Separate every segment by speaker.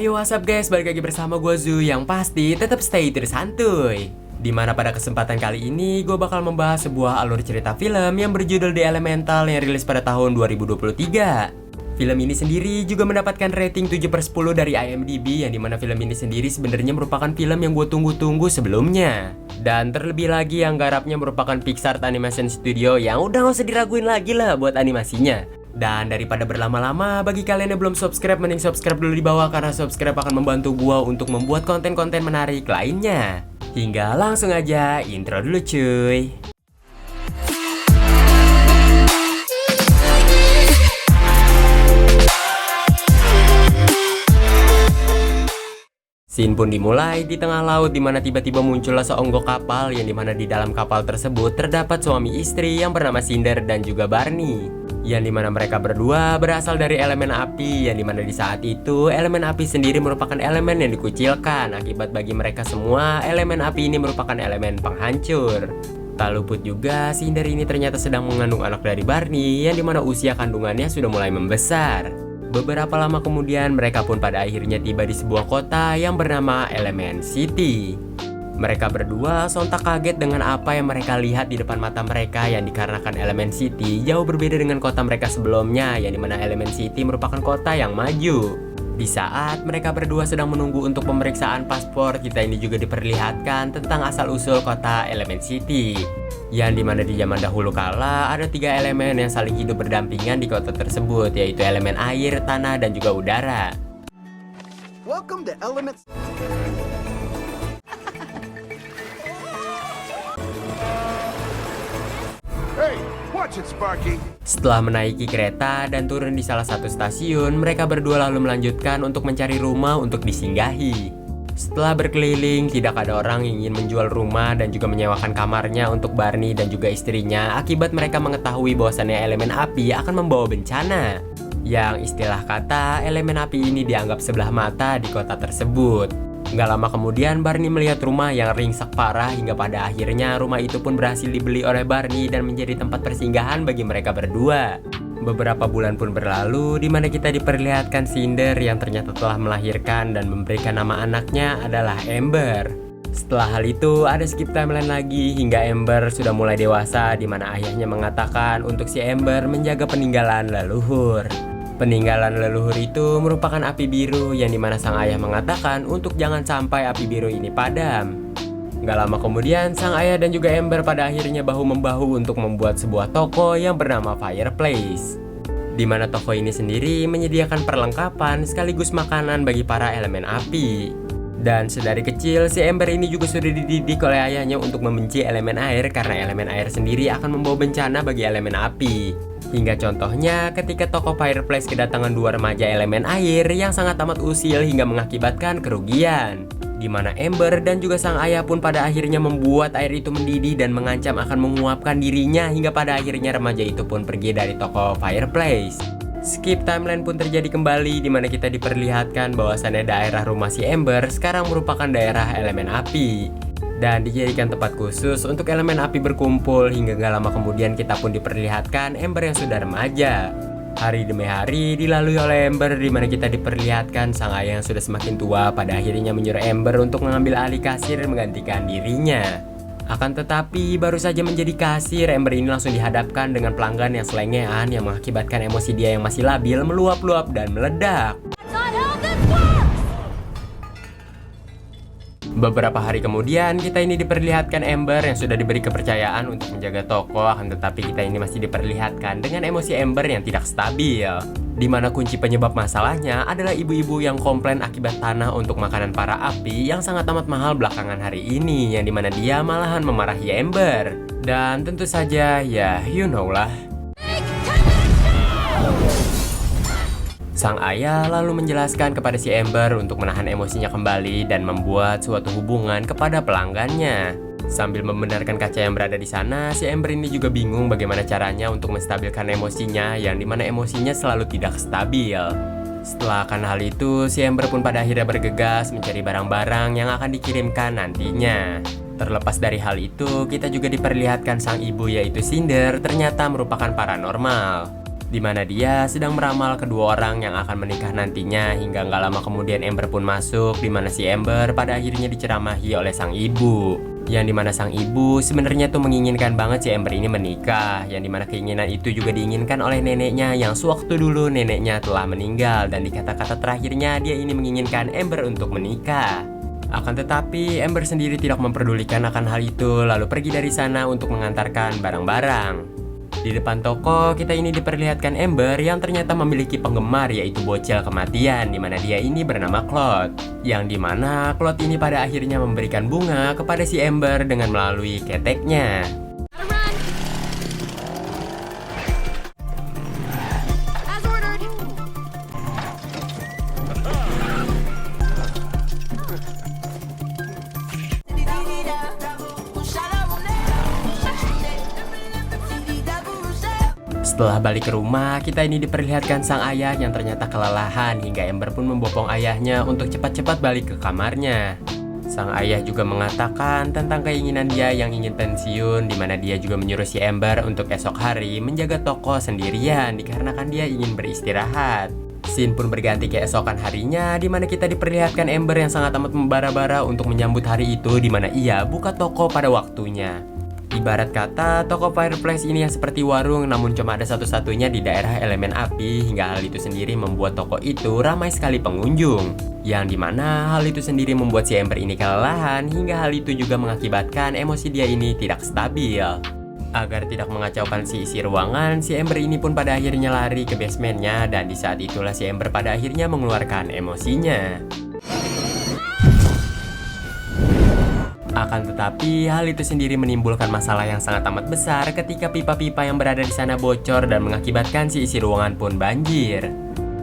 Speaker 1: Ayo what's up guys, balik lagi bersama gue Zu. Yang pasti tetap stay terus santuy. Dimana pada kesempatan kali ini gue bakal membahas sebuah alur cerita film yang berjudul The Elemental yang rilis pada tahun 2023. Film ini sendiri juga mendapatkan rating 7/10 dari IMDb, yang dimana film ini sendiri sebenarnya merupakan film yang gue tunggu-tunggu sebelumnya. Dan terlebih lagi yang garapnya merupakan Pixar Animation Studio, yang udah gak usah diraguin lagi lah buat animasinya. Dan daripada berlama-lama, bagi kalian yang belum subscribe, mending subscribe dulu di bawah, karena subscribe akan membantu gua untuk membuat konten-konten menarik lainnya. Hingga langsung aja intro dulu cuy. Scene pun dimulai di tengah laut, dimana tiba-tiba muncullah seonggok kapal, yang dimana di dalam kapal tersebut terdapat suami istri yang bernama Cinder dan juga Barney, yang dimana mereka berdua berasal dari elemen api, yang dimana di saat itu elemen api sendiri merupakan elemen yang dikucilkan. Akibat bagi mereka semua, elemen api ini merupakan elemen penghancur. Tak luput juga, Cinder ini ternyata sedang mengandung anak dari Barney, yang dimana usia kandungannya sudah mulai membesar. Beberapa lama kemudian, mereka pun pada akhirnya tiba di sebuah kota yang bernama Element City. Mereka berdua sontak kaget dengan apa yang mereka lihat di depan mata mereka, yang dikarenakan Element City jauh berbeda dengan kota mereka sebelumnya, yang dimana Element City merupakan kota yang maju. Di saat mereka berdua sedang menunggu untuk pemeriksaan paspor, kita ini juga diperlihatkan tentang asal-usul kota Element City, yang dimana di zaman dahulu kala ada 3 elemen yang saling hidup berdampingan di kota tersebut, yaitu elemen air, tanah, dan juga udara.
Speaker 2: Welcome to Elements. Hey, watch it, Sparky.
Speaker 1: Setelah menaiki kereta dan turun di salah satu stasiun, mereka berdua lalu melanjutkan untuk mencari rumah untuk disinggahi. Setelah berkeliling, tidak ada orang yang ingin menjual rumah dan juga menyewakan kamarnya untuk Barney dan juga istrinya, akibat mereka mengetahui bahwasannya elemen api akan membawa bencana. Yang istilah kata, elemen api ini dianggap sebelah mata di kota tersebut. Nggak lama kemudian, Barney melihat rumah yang ringsek parah, hingga pada akhirnya rumah itu pun berhasil dibeli oleh Barney dan menjadi tempat persinggahan bagi mereka berdua. Beberapa bulan pun berlalu, di mana kita diperlihatkan Cinder yang ternyata telah melahirkan dan memberikan nama anaknya adalah Ember. Setelah hal itu, ada skip timeline lagi hingga Ember sudah mulai dewasa, di mana ayahnya mengatakan untuk si Ember menjaga peninggalan leluhur. Peninggalan leluhur itu merupakan api biru, yang dimana sang ayah mengatakan untuk jangan sampai api biru ini padam. Gak lama kemudian, sang ayah dan juga Ember pada akhirnya bahu-membahu untuk membuat sebuah toko yang bernama Fireplace, di mana toko ini sendiri menyediakan perlengkapan sekaligus makanan bagi para elemen api. Dan sedari kecil, si Ember ini juga sudah dididik oleh ayahnya untuk membenci elemen air, karena elemen air sendiri akan membawa bencana bagi elemen api. Hingga contohnya ketika toko Fireplace kedatangan 2 remaja elemen air yang sangat amat usil hingga mengakibatkan kerugian, di mana Ember dan juga sang ayah pun pada akhirnya membuat air itu mendidih dan mengancam akan menguapkan dirinya, hingga pada akhirnya remaja itu pun pergi dari toko Fireplace. Skip timeline pun terjadi kembali, di mana kita diperlihatkan bahwasannya daerah rumah si Ember sekarang merupakan daerah elemen api dan dijadikan tempat khusus untuk elemen api berkumpul. Hingga gak lama kemudian kita pun diperlihatkan Ember yang sudah remaja. Hari demi hari dilalui oleh Ember, di mana kita diperlihatkan sang ayah yang sudah semakin tua pada akhirnya menyuruh Ember untuk mengambil alih kasir dan menggantikan dirinya. Akan tetapi baru saja menjadi kasir, Ember ini langsung dihadapkan dengan pelanggan yang selengean, yang mengakibatkan emosi dia yang masih labil meluap-luap dan meledak. Beberapa hari kemudian, kita ini diperlihatkan Ember yang sudah diberi kepercayaan untuk menjaga toko, akan tetapi kita ini masih diperlihatkan dengan emosi Ember yang tidak stabil, di mana kunci penyebab masalahnya adalah ibu-ibu yang komplain akibat tanah untuk makanan para api yang sangat amat mahal belakangan hari ini, yang dimana dia malahan memarahi Ember. Dan tentu saja ya you know lah, sang ayah lalu menjelaskan kepada si Ember untuk menahan emosinya kembali dan membuat suatu hubungan kepada pelanggannya. Sambil membenarkan kaca yang berada di sana, si Ember ini juga bingung bagaimana caranya untuk menstabilkan emosinya, yang dimana emosinya selalu tidak stabil. Setelah akan hal itu, si Ember pun pada akhirnya bergegas mencari barang-barang yang akan dikirimkan nantinya. Terlepas dari hal itu, kita juga diperlihatkan sang ibu yaitu Cinder ternyata merupakan paranormal. di mana dia sedang meramal kedua orang yang akan menikah nantinya. Hingga nggak lama kemudian Amber pun masuk, di mana si Amber pada akhirnya diceramahi oleh sang ibu. Yang dimana sang ibu sebenarnya tuh menginginkan banget si Amber ini menikah. Yang dimana keinginan itu juga diinginkan oleh neneknya yang sewaktu dulu neneknya telah meninggal. Dan di kata-kata terakhirnya dia ini menginginkan Amber untuk menikah. Akan tetapi Amber sendiri tidak memperdulikan akan hal itu, lalu pergi dari sana untuk mengantarkan barang-barang. Di depan toko kita ini diperlihatkan Amber yang ternyata memiliki penggemar, yaitu bocil kematian, dimana dia ini bernama Claude. Yang dimana Claude ini pada akhirnya memberikan bunga kepada si Amber dengan melalui keteknya. Setelah balik ke rumah, kita ini diperlihatkan sang ayah yang ternyata kelelahan hingga Amber pun membopong ayahnya untuk cepat-cepat balik ke kamarnya. Sang ayah juga mengatakan tentang keinginan dia yang ingin pensiun, di mana dia juga menyuruh si Amber untuk esok hari menjaga toko sendirian dikarenakan dia ingin beristirahat. Scene pun berganti ke esokan harinya, di mana kita diperlihatkan Amber yang sangat amat membara-bara untuk menyambut hari itu, di mana ia buka toko pada waktunya. Ibarat kata, toko Fireplace ini yang seperti warung namun cuma ada satu-satunya di daerah elemen api, hingga hal itu sendiri membuat toko itu ramai sekali pengunjung. Yang dimana hal itu sendiri membuat si Amber ini kelelahan, hingga hal itu juga mengakibatkan emosi dia ini tidak stabil. Agar tidak mengacaukan si isi ruangan, si Amber ini pun pada akhirnya lari ke basementnya, dan di saat itulah si Amber pada akhirnya mengeluarkan emosinya. Akan tetapi, hal itu sendiri menimbulkan masalah yang sangat amat besar ketika pipa-pipa yang berada di sana bocor dan mengakibatkan si isi ruangan pun banjir.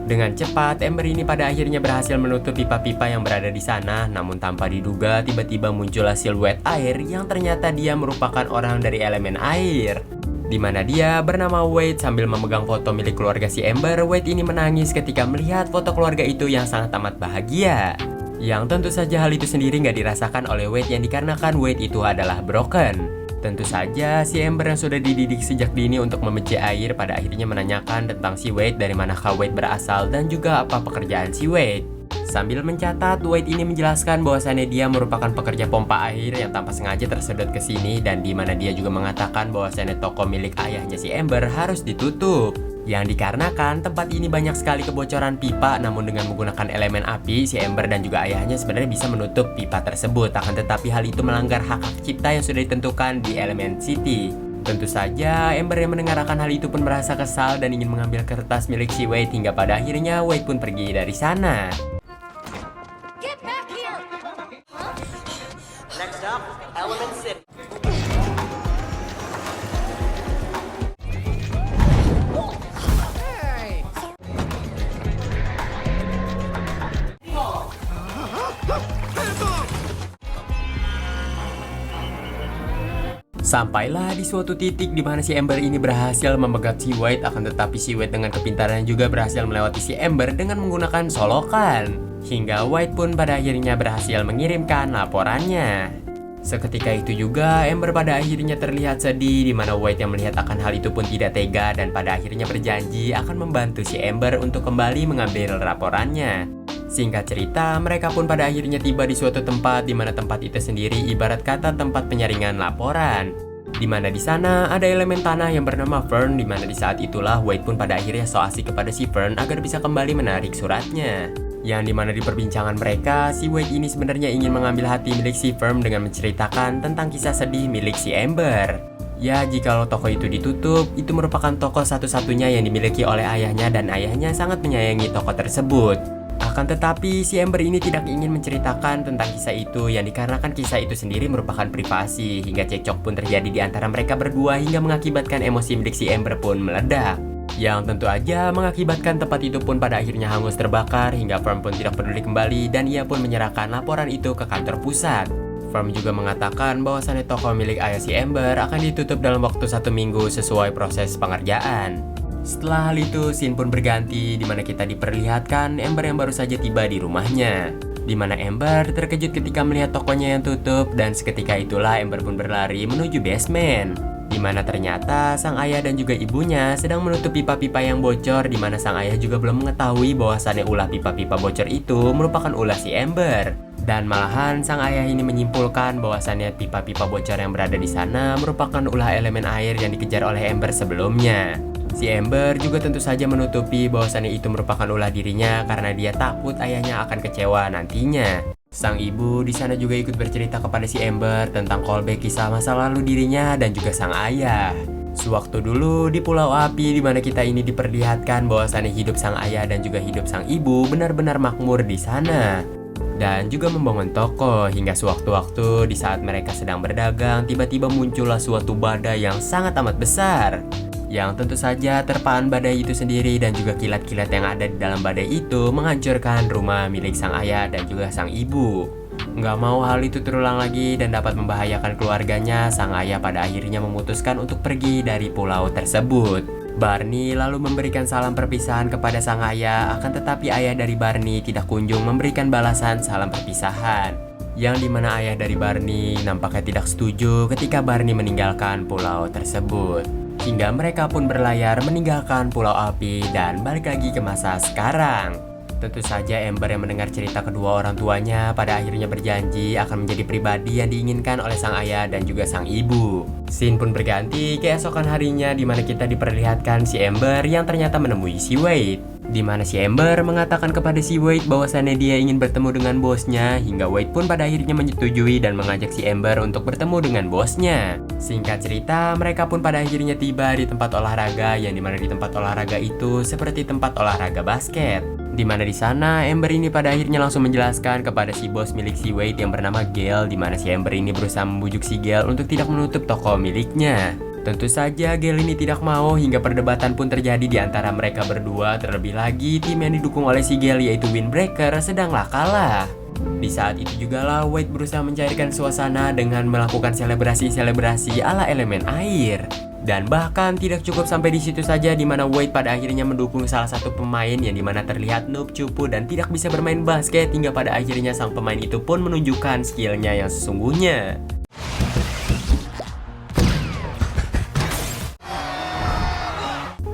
Speaker 1: Dengan cepat, Amber ini pada akhirnya berhasil menutup pipa-pipa yang berada di sana, namun tanpa diduga tiba-tiba muncullah siluet air yang ternyata dia merupakan orang dari elemen air. Di mana dia bernama Wade sambil memegang foto milik keluarga si Amber. Wade ini menangis ketika melihat foto keluarga itu yang sangat amat bahagia. Yang tentu saja hal itu sendiri nggak dirasakan oleh Wade yang dikarenakan Wade itu adalah broken. Tentu saja si Amber yang sudah dididik sejak dini untuk membenci air pada akhirnya menanyakan tentang si Wade, dari manakah Wade berasal dan juga apa pekerjaan si Wade. Sambil mencatat, Wade ini menjelaskan bahwasannya dia merupakan pekerja pompa air yang tanpa sengaja tersedot ke sini, dan di mana dia juga mengatakan bahwasannya toko milik ayahnya si Amber harus ditutup. Yang dikarenakan tempat ini banyak sekali kebocoran pipa, namun dengan menggunakan elemen api, si Amber dan juga ayahnya sebenarnya bisa menutup pipa tersebut. Akan tetapi hal itu melanggar hak-hak cipta yang sudah ditentukan di Element City. Tentu saja Amber yang mendengarkan hal itu pun merasa kesal dan ingin mengambil kertas milik si Wade, hingga pada akhirnya Wade pun pergi dari sana.
Speaker 3: Get back here!
Speaker 4: Next up, Element City.
Speaker 1: Sampailah di suatu titik di mana si Amber ini berhasil memegat si Wade, akan tetapi si Wade dengan kepintarannya juga berhasil melewati si Amber dengan menggunakan solokan. Hingga Wade pun pada akhirnya berhasil mengirimkan laporannya. Seketika itu juga Amber pada akhirnya terlihat sedih, di mana Wade yang melihat akan hal itu pun tidak tega dan pada akhirnya berjanji akan membantu si Amber untuk kembali mengambil laporannya. Singkat cerita, mereka pun pada akhirnya tiba di suatu tempat, di mana tempat itu sendiri ibarat kata tempat penyaringan laporan. Di mana di sana ada elemen tanah yang bernama Fern, di mana di saat itulah Wade pun pada akhirnya so asik kepada si Fern agar bisa kembali menarik suratnya. Yang dimana di perbincangan mereka, si Wade ini sebenarnya ingin mengambil hati milik si Fern dengan menceritakan tentang kisah sedih milik si Amber. Ya, jikalau toko itu ditutup, itu merupakan toko satu-satunya yang dimiliki oleh ayahnya, dan ayahnya sangat menyayangi toko tersebut. Akan tetapi si Amber ini tidak ingin menceritakan tentang kisah itu, yang dikarenakan kisah itu sendiri merupakan privasi, hingga cekcok pun terjadi di antara mereka berdua hingga mengakibatkan emosi milik si Amber pun meledak. Yang tentu aja mengakibatkan tempat itu pun pada akhirnya hangus terbakar, hingga Firm pun tidak peduli kembali dan ia pun menyerahkan laporan itu ke kantor pusat. Firm juga mengatakan bahwasannya toko milik ayah si Amber akan ditutup dalam waktu 1 minggu sesuai proses pengerjaan. Setelah hal itu, scene pun berganti di mana kita diperlihatkan Amber yang baru saja tiba di rumahnya. Di mana Amber terkejut ketika melihat tokonya yang tutup, dan seketika itulah Amber pun berlari menuju basement. Dimana ternyata sang ayah dan juga ibunya sedang menutup pipa-pipa yang bocor, dimana sang ayah juga belum mengetahui bahwasannya ulah pipa-pipa bocor itu merupakan ulah si Amber. Dan malahan sang ayah ini menyimpulkan bahwasannya pipa-pipa bocor yang berada di sana merupakan ulah elemen air yang dikejar oleh Amber sebelumnya. Si Amber juga tentu saja menutupi bahwasannya itu merupakan ulah dirinya karena dia takut ayahnya akan kecewa nantinya. Sang ibu di sana juga ikut bercerita kepada si Amber tentang callback kisah masa lalu dirinya dan juga sang ayah. Sewaktu dulu di Pulau Api di mana kita ini diperlihatkan bahwasannya hidup sang ayah dan juga hidup sang ibu benar-benar makmur di sana. Dan juga membangun toko hingga sewaktu-waktu di saat mereka sedang berdagang tiba-tiba muncullah suatu badai yang sangat amat besar. Yang tentu saja terpaan badai itu sendiri dan juga kilat-kilat yang ada di dalam badai itu menghancurkan rumah milik sang ayah dan juga sang ibu. Nggak mau hal itu terulang lagi dan dapat membahayakan keluarganya, sang ayah pada akhirnya memutuskan untuk pergi dari pulau tersebut. Barney lalu memberikan salam perpisahan kepada sang ayah, akan tetapi ayah dari Barney tidak kunjung memberikan balasan salam perpisahan. Yang dimana ayah dari Barney nampaknya tidak setuju ketika Barney meninggalkan pulau tersebut. Hingga mereka pun berlayar meninggalkan Pulau Api dan balik lagi ke masa sekarang. Tentu saja Amber yang mendengar cerita kedua orang tuanya pada akhirnya berjanji akan menjadi pribadi yang diinginkan oleh sang ayah dan juga sang ibu. Scene pun berganti keesokan harinya di mana kita diperlihatkan si Amber yang ternyata menemui si Wade. Di mana si Amber mengatakan kepada si Wade bahwasannya dia ingin bertemu dengan bosnya, hingga Wade pun pada akhirnya menyetujui dan mengajak si Amber untuk bertemu dengan bosnya. Singkat cerita, mereka pun pada akhirnya tiba di tempat olahraga yang dimana di tempat olahraga itu seperti tempat olahraga basket. Dimana di sana Amber ini pada akhirnya langsung menjelaskan kepada si bos milik si Wade yang bernama Gale, dimana si Amber ini berusaha membujuk si Gale untuk tidak menutup toko miliknya. Tentu saja Gale ini tidak mau hingga perdebatan pun terjadi di antara mereka berdua. Terlebih lagi tim yang didukung oleh si Gale yaitu Windbreaker sedanglah kalah. Di saat itu juga lah Wade berusaha mencairkan suasana dengan melakukan selebrasi-selebrasi ala elemen air. Dan bahkan tidak cukup sampai di situ saja, di mana Wade pada akhirnya mendukung salah satu pemain yang dimana terlihat noob, cupu, dan tidak bisa bermain basket, hingga pada akhirnya sang pemain itu pun menunjukkan skillnya yang sesungguhnya.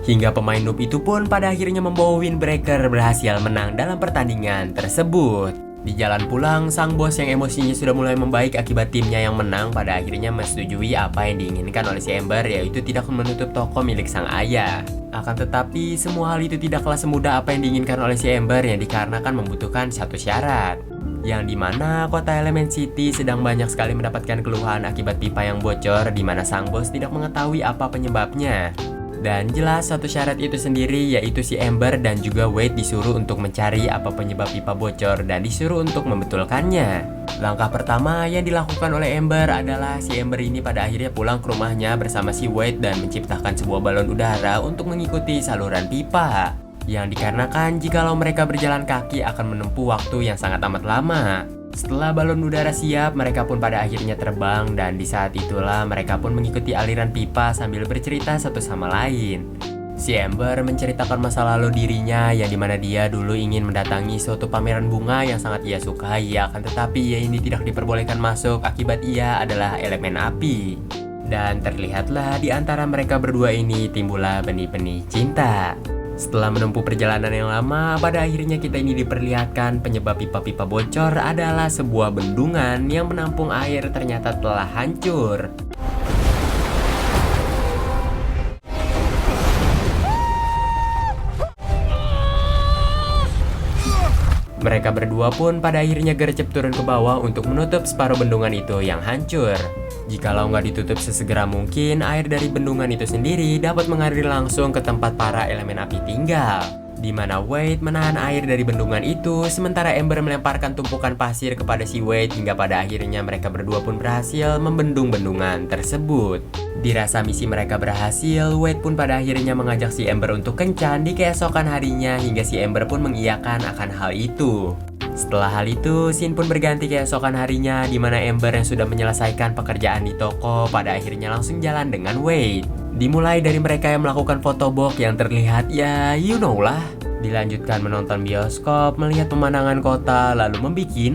Speaker 1: Hingga pemain noob itu pun pada akhirnya membawa Windbreaker berhasil menang dalam pertandingan tersebut. Di jalan pulang, sang bos yang emosinya sudah mulai membaik akibat timnya yang menang pada akhirnya menyetujui apa yang diinginkan oleh si Amber, yaitu tidak menutup toko milik sang ayah. Akan tetapi semua hal itu tidaklah semudah apa yang diinginkan oleh si Amber, yang dikarenakan membutuhkan satu syarat. Yang dimana kota Element City sedang banyak sekali mendapatkan keluhan akibat pipa yang bocor, dimana sang bos tidak mengetahui apa penyebabnya. Dan jelas satu syarat itu sendiri yaitu si Amber dan juga Wade disuruh untuk mencari apa penyebab pipa bocor dan disuruh untuk membetulkannya. Langkah pertama yang dilakukan oleh Amber adalah si Amber ini pada akhirnya pulang ke rumahnya bersama si Wade dan menciptakan sebuah balon udara untuk mengikuti saluran pipa. Yang dikarenakan jikalau mereka berjalan kaki akan menempuh waktu yang sangat amat lama. Setelah balon udara siap, mereka pun pada akhirnya terbang dan di saat itulah mereka pun mengikuti aliran pipa sambil bercerita satu sama lain. Si Amber menceritakan masa lalu dirinya yang dimana dia dulu ingin mendatangi suatu pameran bunga yang sangat ia sukai, akan tetapi ia ini tidak diperbolehkan masuk akibat ia adalah elemen api. Dan terlihatlah di antara mereka berdua ini timbullah benih-benih cinta. Setelah menempuh perjalanan yang lama, pada akhirnya kita ini diperlihatkan penyebab pipa-pipa bocor adalah sebuah bendungan yang menampung air ternyata telah hancur. Mereka berdua pun pada akhirnya gercep turun ke bawah untuk menutup separuh bendungan itu yang hancur. Jikalau nggak ditutup sesegera mungkin, air dari bendungan itu sendiri dapat mengalir langsung ke tempat para elemen api tinggal. Di mana Wade menahan air dari bendungan itu, sementara Amber melemparkan tumpukan pasir kepada si Wade hingga pada akhirnya mereka berdua pun berhasil membendung bendungan tersebut. Dirasa misi mereka berhasil, Wade pun pada akhirnya mengajak si Amber untuk kencan di keesokan harinya hingga si Amber pun mengiyakan akan hal itu. Setelah hal itu, scene pun berganti keesokan harinya di mana Amber yang sudah menyelesaikan pekerjaan di toko pada akhirnya langsung jalan dengan Wade. Dimulai dari mereka yang melakukan fotobox yang terlihat ya you know lah. Dilanjutkan menonton bioskop, melihat pemandangan kota, lalu membikin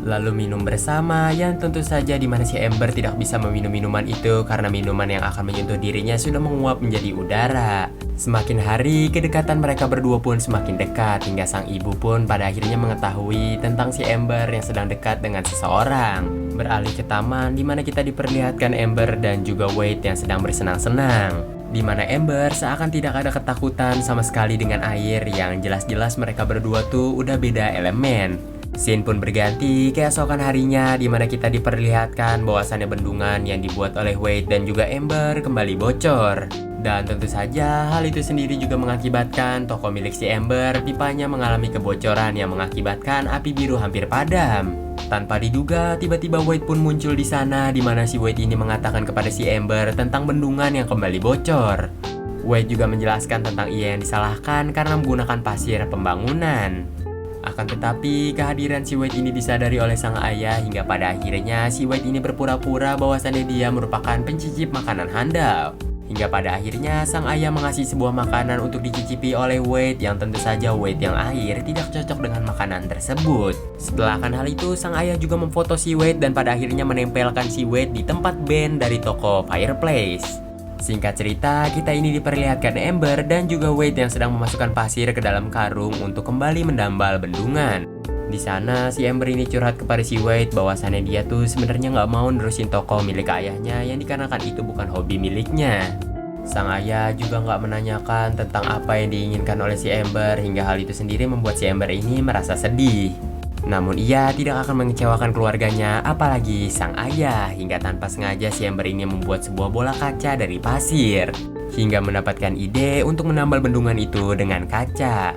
Speaker 1: lalu minum bersama, yang tentu saja dimana si Ember tidak bisa meminum minuman itu karena minuman yang akan menyentuh dirinya sudah menguap menjadi udara. Semakin hari, kedekatan mereka berdua pun semakin dekat hingga sang ibu pun pada akhirnya mengetahui tentang si Ember yang sedang dekat dengan seseorang. Beralih ke taman dimana kita diperlihatkan Ember dan juga Wade yang sedang bersenang-senang. Di mana Ember seakan tidak ada ketakutan sama sekali dengan air yang jelas-jelas mereka berdua tuh udah beda elemen. Scene pun berganti keesokan harinya di mana kita diperlihatkan bahwasannya bendungan yang dibuat oleh Wade dan juga Ember kembali bocor. Dan tentu saja hal itu sendiri juga mengakibatkan toko milik si Ember pipanya mengalami kebocoran yang mengakibatkan api biru hampir padam. Tanpa diduga, tiba-tiba Wade pun muncul di sana di mana si Wade ini mengatakan kepada si Ember tentang bendungan yang kembali bocor. Wade juga menjelaskan tentang ia yang disalahkan karena menggunakan pasir pembangunan. Akan tetapi, kehadiran si Wade ini disadari oleh sang ayah hingga pada akhirnya si Wade ini berpura-pura bahwasannya dia merupakan pencicip makanan handal. Hingga pada akhirnya sang ayah mengasih sebuah makanan untuk dicicipi oleh Wade yang tentu saja Wade yang air tidak cocok dengan makanan tersebut. Setelah akan hal itu, sang ayah juga memfoto si Wade dan pada akhirnya menempelkan si Wade di tempat band dari toko Fireplace. Singkat cerita, kita ini diperlihatkan Ember dan juga Wade yang sedang memasukkan pasir ke dalam karung untuk kembali mendambal bendungan. Di sana si Ember ini curhat kepada si Wade bahwasannya dia tuh sebenarnya nggak mau nerusin toko milik ayahnya yang dikarenakan itu bukan hobi miliknya. Sang ayah juga nggak menanyakan tentang apa yang diinginkan oleh si Ember hingga hal itu sendiri membuat si Ember ini merasa sedih. Namun ia tidak akan mengecewakan keluarganya apalagi sang ayah hingga tanpa sengaja si Ember ini membuat sebuah bola kaca dari pasir hingga mendapatkan ide untuk menambal bendungan itu dengan kaca.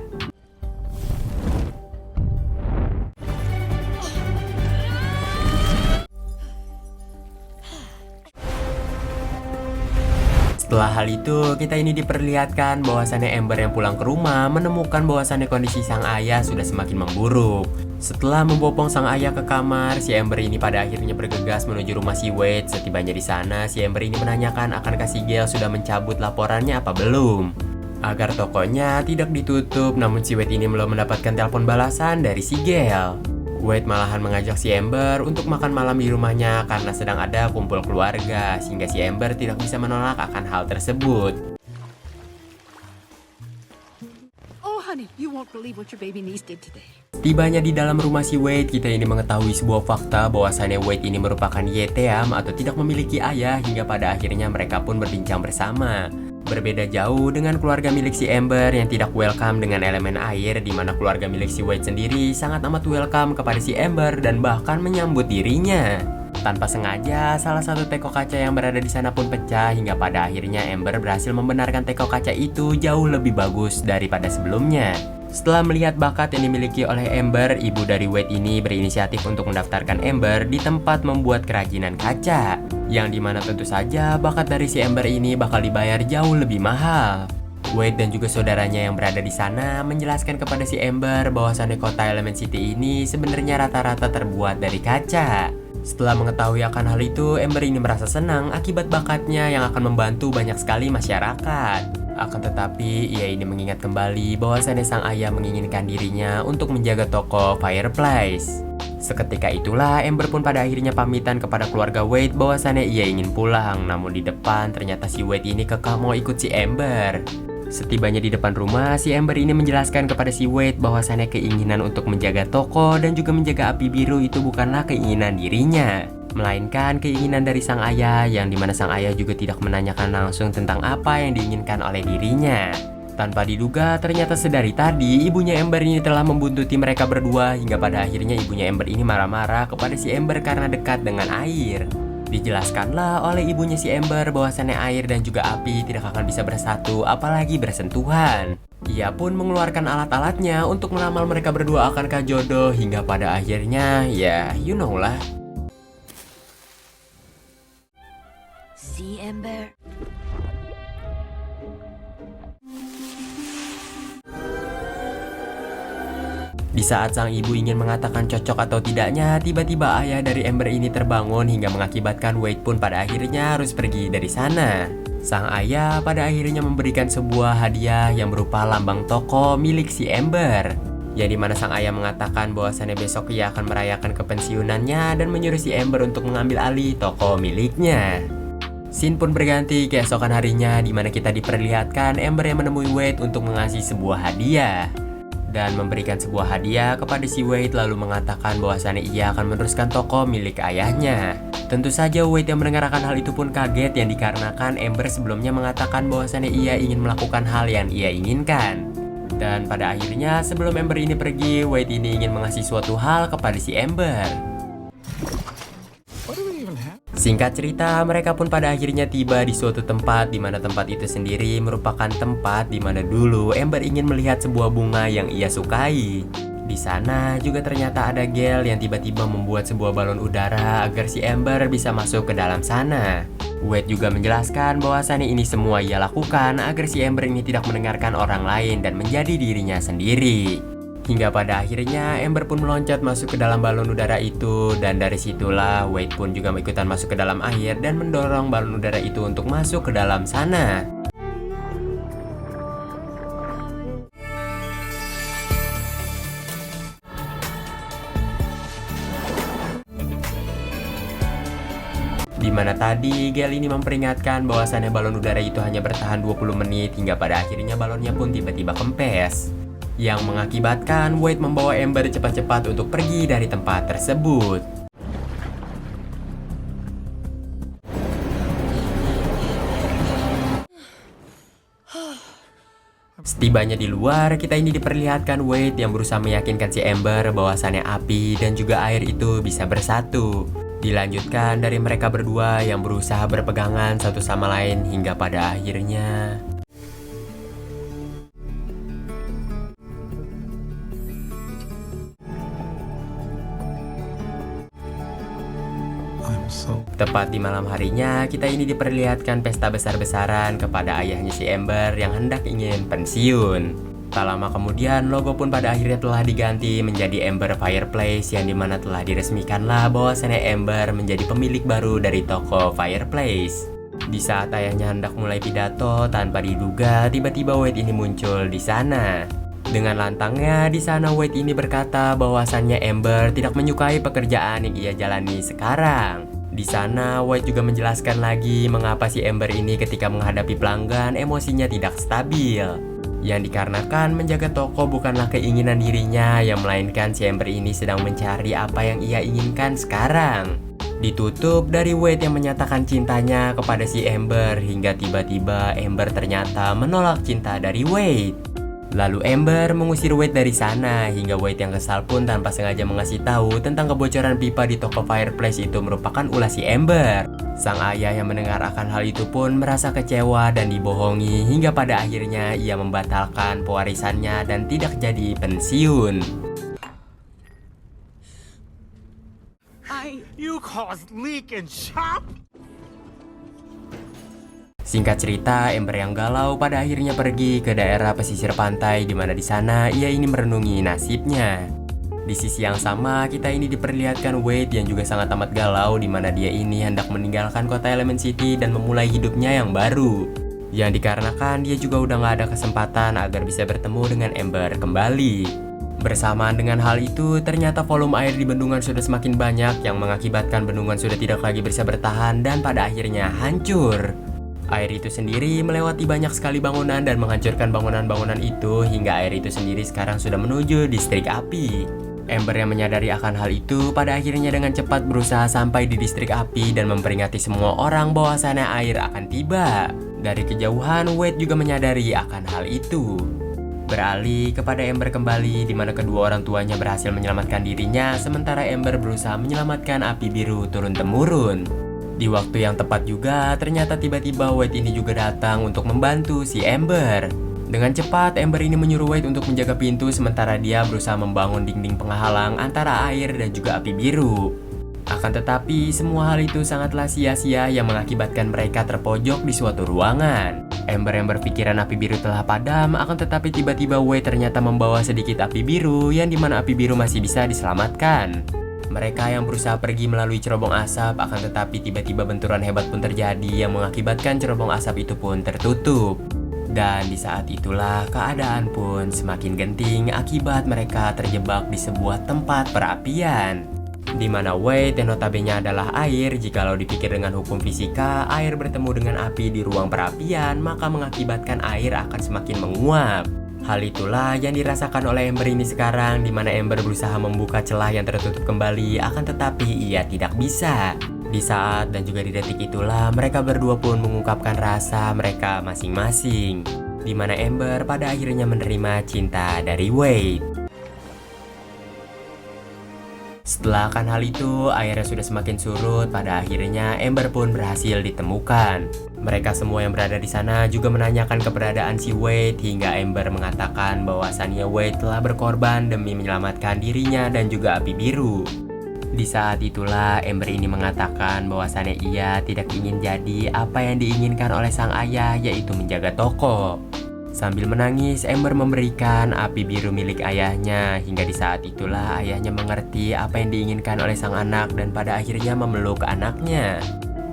Speaker 1: Setelah hal itu, kita ini diperlihatkan bahwasannya Ember yang pulang ke rumah menemukan bahwasannya kondisi sang ayah sudah semakin memburuk. Setelah membopong sang ayah ke kamar, si Ember ini pada akhirnya bergegas menuju rumah si Wade. Setibanya di sana, si Ember ini menanyakan akan si Gale sudah mencabut laporannya apa belum. Agar tokonya tidak ditutup, namun si Wade ini belum mendapatkan telepon balasan dari si Gale. Wade malahan mengajak si Ember untuk makan malam di rumahnya karena sedang ada kumpul keluarga, sehingga si Ember tidak bisa menolak akan hal tersebut.
Speaker 3: Oh, honey, you won't believe what your baby niece did today.
Speaker 1: Tibanya di dalam rumah si Wade, kita ini mengetahui sebuah fakta bahwasannya Wade ini merupakan yeteam atau tidak memiliki ayah hingga pada akhirnya mereka pun berbincang bersama. Berbeda jauh dengan keluarga milik si Ember yang tidak welcome dengan elemen air, di mana keluarga milik si Wade sendiri sangat amat welcome kepada si Ember dan bahkan menyambut dirinya. Tanpa sengaja, salah satu teko kaca yang berada di sana pun pecah hingga pada akhirnya Ember berhasil membenarkan teko kaca itu jauh lebih bagus daripada sebelumnya. Setelah melihat bakat yang dimiliki oleh Ember, ibu dari Wade ini berinisiatif untuk mendaftarkan Ember di tempat membuat kerajinan kaca, yang dimana tentu saja bakat dari si Ember ini bakal dibayar jauh lebih mahal. Wade dan juga saudaranya yang berada di sana menjelaskan kepada si Ember bahwasannya kota Element City ini sebenarnya rata-rata terbuat dari kaca. Setelah mengetahui akan hal itu, Ember ini merasa senang akibat bakatnya yang akan membantu banyak sekali masyarakat. Akan tetapi, ia ini mengingat kembali bahwasannya sang ayah menginginkan dirinya untuk menjaga toko Fireplace. Seketika itulah, Ember pun pada akhirnya pamitan kepada keluarga Wade bahwasannya ia ingin pulang. Namun di depan, ternyata si Wade ini kekeh mau ikut si Ember. Setibanya di depan rumah, si Ember ini menjelaskan kepada si Wade bahwasannya keinginan untuk menjaga toko dan juga menjaga api biru itu bukanlah keinginan dirinya, melainkan keinginan dari sang ayah, yang dimana sang ayah juga tidak menanyakan langsung tentang apa yang diinginkan oleh dirinya. Tanpa diduga, ternyata sedari tadi ibunya Ember ini telah membuntuti mereka berdua hingga pada akhirnya ibunya Ember ini marah-marah kepada si Ember karena dekat dengan air. Dijelaskanlah oleh ibunya si Ember bahwasannya air dan juga api tidak akan bisa bersatu apalagi bersentuhan. Ia pun mengeluarkan alat-alatnya untuk meramal mereka berdua akankah jodoh hingga pada akhirnya ya you know lah.
Speaker 3: See, Ember?
Speaker 1: Di saat sang ibu ingin mengatakan cocok atau tidaknya, tiba-tiba ayah dari Ember ini terbangun hingga mengakibatkan Wade pun pada akhirnya harus pergi dari sana. Sang ayah pada akhirnya memberikan sebuah hadiah yang berupa lambang toko milik si Ember. Yang dimana sang ayah mengatakan bahwasannya besok ia akan merayakan kepensiunannya dan menyuruh si Amber untuk mengambil alih toko miliknya. Scene pun berganti keesokan harinya, dimana kita diperlihatkan Amber yang menemui Wade untuk mengasih sebuah hadiah dan memberikan sebuah hadiah kepada si Wade, lalu mengatakan bahwasannya ia akan meneruskan toko milik ayahnya. Tentu saja Wade yang mendengarkan hal itu pun kaget, yang dikarenakan Amber sebelumnya mengatakan bahwasannya ia ingin melakukan hal yang ia inginkan. Dan pada akhirnya sebelum Amber ini pergi, Wade ini ingin mengasih suatu hal kepada si Amber. Singkat cerita, mereka pun pada akhirnya tiba di suatu tempat, di mana tempat itu sendiri merupakan tempat di mana dulu Amber ingin melihat sebuah bunga yang ia sukai. Di sana juga ternyata ada Gale yang tiba-tiba membuat sebuah balon udara agar si Amber bisa masuk ke dalam sana. Wade juga menjelaskan bahwasannya ini semua ia lakukan agar si Amber ini tidak mendengarkan orang lain dan menjadi dirinya sendiri. Hingga pada akhirnya Amber pun meloncat masuk ke dalam balon udara itu, dan dari situlah Wade pun juga ikutan masuk ke dalam air dan mendorong balon udara itu untuk masuk ke dalam sana. Dimana tadi Gale ini memperingatkan bahwasannya balon udara itu hanya bertahan 20 menit hingga pada akhirnya balonnya pun tiba-tiba kempes, yang mengakibatkan Wade membawa Amber cepat-cepat untuk pergi dari tempat tersebut. Setibanya di luar, kita ini diperlihatkan Wade yang berusaha meyakinkan si Amber bahwasannya api dan juga air itu bisa bersatu. Dilanjutkan dari mereka berdua yang berusaha berpegangan satu sama lain hingga pada akhirnya tepat di malam harinya, kita ini diperlihatkan pesta besar-besaran kepada ayahnya si Amber yang hendak ingin pensiun. Tak lama kemudian, logo pun pada akhirnya telah diganti menjadi Amber Fireplace, yang dimana telah diresmikanlah bahwasannya Amber menjadi pemilik baru dari toko Fireplace. Di saat ayahnya hendak mulai pidato, tanpa diduga tiba-tiba Wade ini muncul di sana. Dengan lantangnya di sana Wade ini berkata bahwasannya Amber tidak menyukai pekerjaan yang ia jalani sekarang. Di sana Wade juga menjelaskan lagi mengapa si Amber ini ketika menghadapi pelanggan emosinya tidak stabil. Yang dikarenakan menjaga toko bukanlah keinginan dirinya, yang melainkan si Amber ini sedang mencari apa yang ia inginkan sekarang. Ditutup dari Wade yang menyatakan cintanya kepada si Amber, hingga tiba-tiba Amber ternyata menolak cinta dari Wade. Lalu Amber mengusir Wade dari sana, hingga Wade yang kesal pun tanpa sengaja mengasih tahu tentang kebocoran pipa di toko Fireplace itu merupakan ulah si Amber. Sang ayah yang mendengar akan hal itu pun merasa kecewa dan dibohongi, hingga pada akhirnya ia membatalkan pewarisannya dan tidak jadi pensiun.
Speaker 2: You caused leak and shop?
Speaker 1: Singkat cerita, Amber yang galau pada akhirnya pergi ke daerah pesisir pantai, di mana di sana ia ini merenungi nasibnya. Di sisi yang sama, kita ini diperlihatkan Wade yang juga sangat amat galau, di mana dia ini hendak meninggalkan kota Element City dan memulai hidupnya yang baru. Yang dikarenakan dia juga udah gak ada kesempatan agar bisa bertemu dengan Amber kembali. Bersamaan dengan hal itu, ternyata volume air di bendungan sudah semakin banyak, yang mengakibatkan bendungan sudah tidak lagi bisa bertahan dan pada akhirnya hancur. Air itu sendiri melewati banyak sekali bangunan dan menghancurkan bangunan-bangunan itu, hingga air itu sendiri sekarang sudah menuju distrik api. Amber yang menyadari akan hal itu pada akhirnya dengan cepat berusaha sampai di distrik api dan memperingati semua orang bahwasannya air akan tiba. Dari kejauhan, Wade juga menyadari akan hal itu. Beralih kepada Amber kembali, di mana kedua orang tuanya berhasil menyelamatkan dirinya, sementara Amber berusaha menyelamatkan api biru turun-temurun. Di waktu yang tepat juga, ternyata tiba-tiba Wade ini juga datang untuk membantu si Amber. Dengan cepat, Amber ini menyuruh Wade untuk menjaga pintu, sementara dia berusaha membangun dinding penghalang antara air dan juga api biru. Akan tetapi, semua hal itu sangatlah sia-sia, yang mengakibatkan mereka terpojok di suatu ruangan. Amber yang berpikiran api biru telah padam, akan tetapi tiba-tiba Wade ternyata membawa sedikit api biru, yang dimana api biru masih bisa diselamatkan. Mereka yang berusaha pergi melalui cerobong asap, akan tetapi tiba-tiba benturan hebat pun terjadi yang mengakibatkan cerobong asap itu pun tertutup. Dan di saat itulah keadaan pun semakin genting akibat mereka terjebak di sebuah tempat perapian, di mana Wade yang notabene adalah air. Jikalau dipikir dengan hukum fisika, air bertemu dengan api di ruang perapian maka mengakibatkan air akan semakin menguap. Hal itulah yang dirasakan oleh Amber ini sekarang, di mana Amber berusaha membuka celah yang tertutup kembali, akan tetapi ia tidak bisa. Di saat dan juga di detik itulah mereka berdua pun mengungkapkan rasa mereka masing-masing, di mana Amber pada akhirnya menerima cinta dari Wade. Setelah akan hal itu, airnya sudah semakin surut. Pada akhirnya Amber pun berhasil ditemukan. Mereka semua yang berada di sana juga menanyakan keberadaan si Wade, hingga Amber mengatakan bahwasannya Wade telah berkorban demi menyelamatkan dirinya dan juga api biru. Di saat itulah Amber ini mengatakan bahwasannya ia tidak ingin jadi apa yang diinginkan oleh sang ayah, yaitu menjaga toko. Sambil menangis, Amber memberikan api biru milik ayahnya, hingga di saat itulah ayahnya mengerti apa yang diinginkan oleh sang anak dan pada akhirnya memeluk anaknya.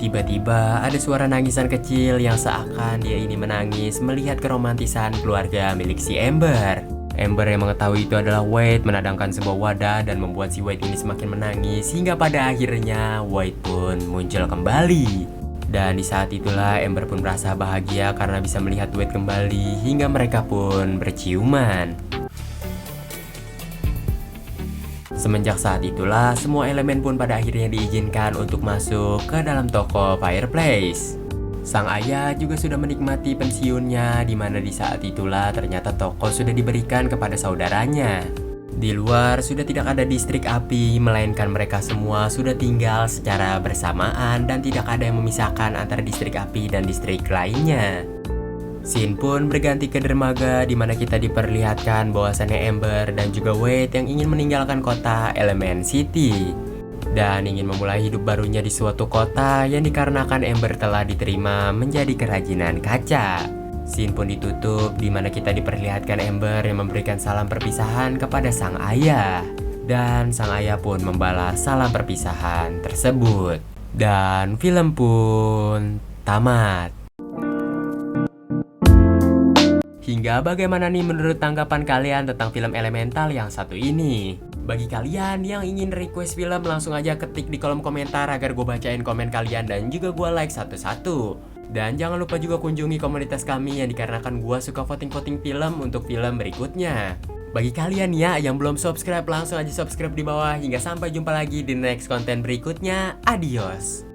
Speaker 1: Tiba-tiba ada suara nangisan kecil yang seakan dia ini menangis melihat keromantisan keluarga milik si Amber. Amber yang mengetahui itu adalah Wade menadangkan sebuah wadah dan membuat si Wade ini semakin menangis, hingga pada akhirnya Wade pun muncul kembali. Dan di saat itulah Amber pun merasa bahagia karena bisa melihat Wade kembali, hingga mereka pun berciuman. Semenjak saat itulah semua elemen pun pada akhirnya diizinkan untuk masuk ke dalam toko Fireplace. Sang ayah juga sudah menikmati pensiunnya, di mana di saat itulah ternyata toko sudah diberikan kepada saudaranya. Di luar sudah tidak ada distrik api, melainkan mereka semua sudah tinggal secara bersamaan dan tidak ada yang memisahkan antara distrik api dan distrik lainnya. Scene pun berganti ke dermaga, di mana kita diperlihatkan bahwasannya Amber dan juga Wade yang ingin meninggalkan kota Element City dan ingin memulai hidup barunya di suatu kota yang dikarenakan Amber telah diterima menjadi kerajinan kaca. Scene pun ditutup, di mana kita diperlihatkan Amber yang memberikan salam perpisahan kepada sang ayah, dan sang ayah pun membalas salam perpisahan tersebut. Dan film pun tamat. Hingga bagaimana nih menurut tanggapan kalian tentang film Elemental yang satu ini? Bagi kalian yang ingin request film, langsung aja ketik di kolom komentar agar gue bacain komen kalian dan juga gue like satu-satu. Dan jangan lupa juga kunjungi komunitas kami yang dikarenakan gue suka voting-voting film untuk film berikutnya. Bagi kalian ya yang belum subscribe, langsung aja subscribe di bawah. Hingga sampai jumpa lagi di next konten berikutnya. Adios.